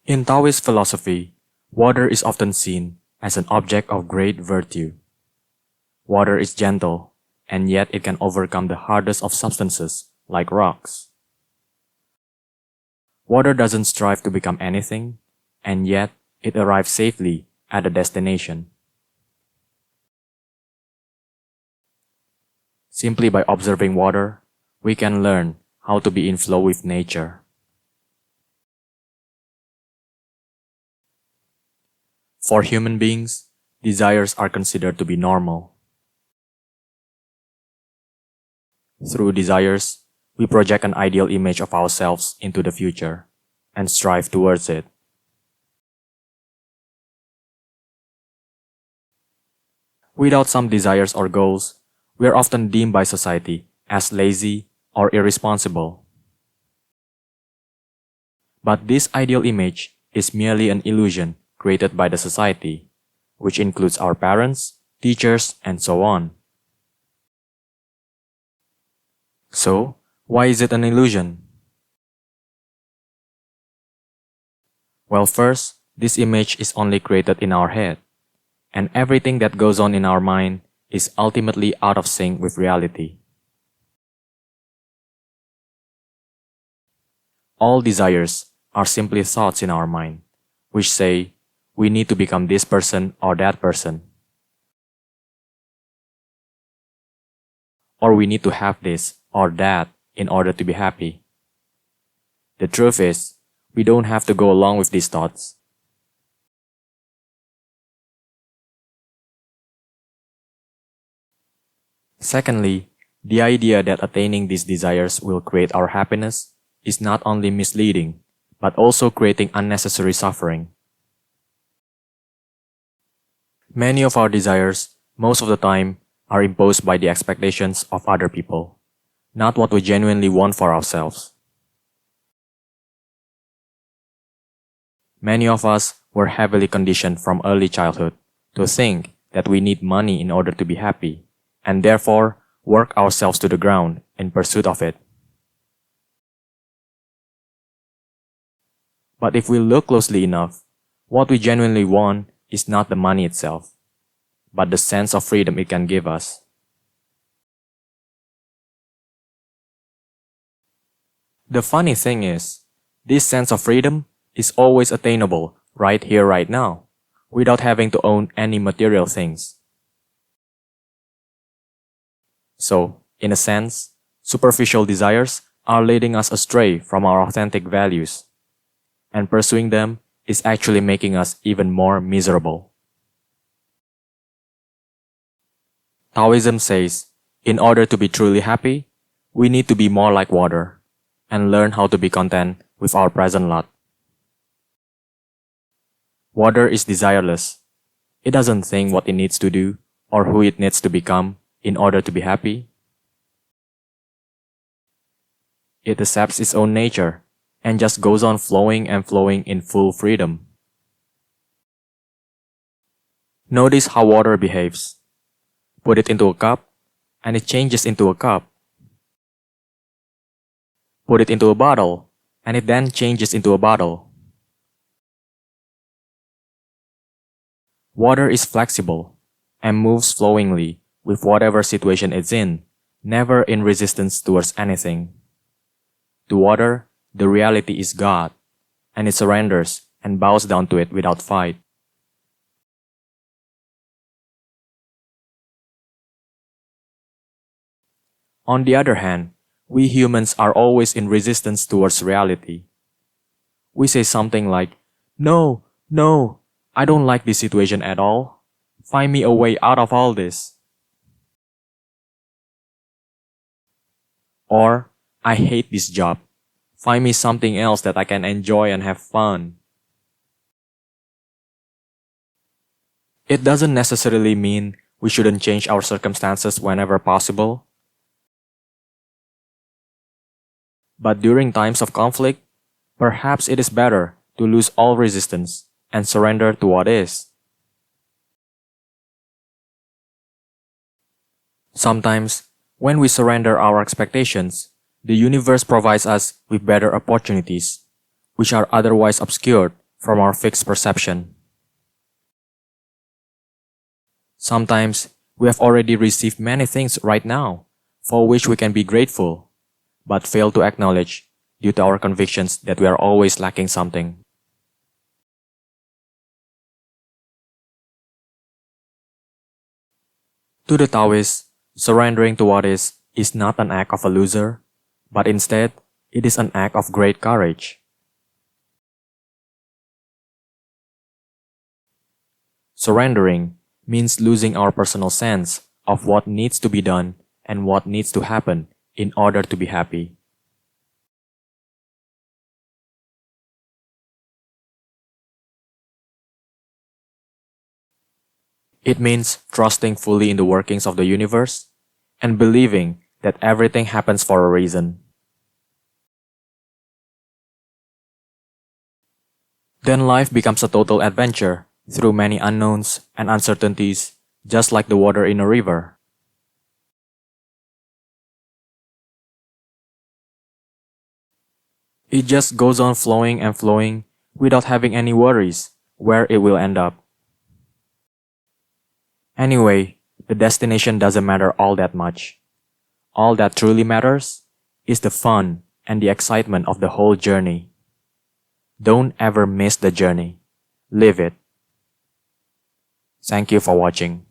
In Taoist philosophy, water is often seen as an object of great virtue. Water is gentle, and yet it can overcome the hardest of substances, like rocks. Water doesn't strive to become anything, and yet it arrives safely at the destination. Simply by observing water, we can learn how to be in flow with nature. For human beings, desires are considered to be normal. Through desires, we project an ideal image of ourselves into the future and strive towards it. Without some desires or goals, we are often deemed by society as lazy or irresponsible. But this ideal image is merely an illusion created by the society, which includes our parents, teachers, and so on. So, why is it an illusion? Well, first, this image is only created in our head, and everything that goes on in our mind is ultimately out of sync with reality. All desires are simply thoughts in our mind, which say, we need to become this person or that person. Or we need to have this or that in order to be happy. The truth is, we don't have to go along with these thoughts. Secondly, the idea that attaining these desires will create our happiness is not only misleading, but also creating unnecessary suffering. Many of our desires, most of the time, are imposed by the expectations of other people, not what we genuinely want for ourselves. Many of us were heavily conditioned from early childhood to think that we need money in order to be happy, and therefore work ourselves to the ground in pursuit of it. But if we look closely enough, what we genuinely want is not the money itself, but the sense of freedom it can give us. The funny thing is, this sense of freedom is always attainable right here, right now, without having to own any material things. So, in a sense, superficial desires are leading us astray from our authentic values, and pursuing them is actually making us even more miserable. Taoism says, in order to be truly happy, we need to be more like water, and learn how to be content with our present lot. Water is desireless. It doesn't think what it needs to do or who it needs to become in order to be happy. It accepts its own nature and just goes on flowing and flowing in full freedom. Notice how water behaves. Put it into a cup, and it changes into a cup. Put it into a bottle, and it then changes into a bottle. Water is flexible and moves flowingly with whatever situation it's in, never in resistance towards anything. To water, the reality is God, and it surrenders and bows down to it without fight. On the other hand, we humans are always in resistance towards reality. We say something like, "No, no, I don't like this situation at all. Find me a way out of all this." Or, "I hate this job. Find me something else that I can enjoy and have fun." It doesn't necessarily mean we shouldn't change our circumstances whenever possible. But during times of conflict, perhaps it is better to lose all resistance and surrender to what is. Sometimes, when we surrender our expectations, the universe provides us with better opportunities, which are otherwise obscured from our fixed perception. Sometimes we have already received many things right now for which we can be grateful, but fail to acknowledge due to our convictions that we are always lacking something. To the Taoists, surrendering to what is not an act of a loser, but instead, it is an act of great courage. Surrendering means losing our personal sense of what needs to be done and what needs to happen in order to be happy. It means trusting fully in the workings of the universe and believing that everything happens for a reason. Then life becomes a total adventure through many unknowns and uncertainties, just like the water in a river. It just goes on flowing and flowing without having any worries where it will end up. Anyway, the destination doesn't matter all that much. All that truly matters is the fun and the excitement of the whole journey. Don't ever miss the journey. Live it. Thank you for watching.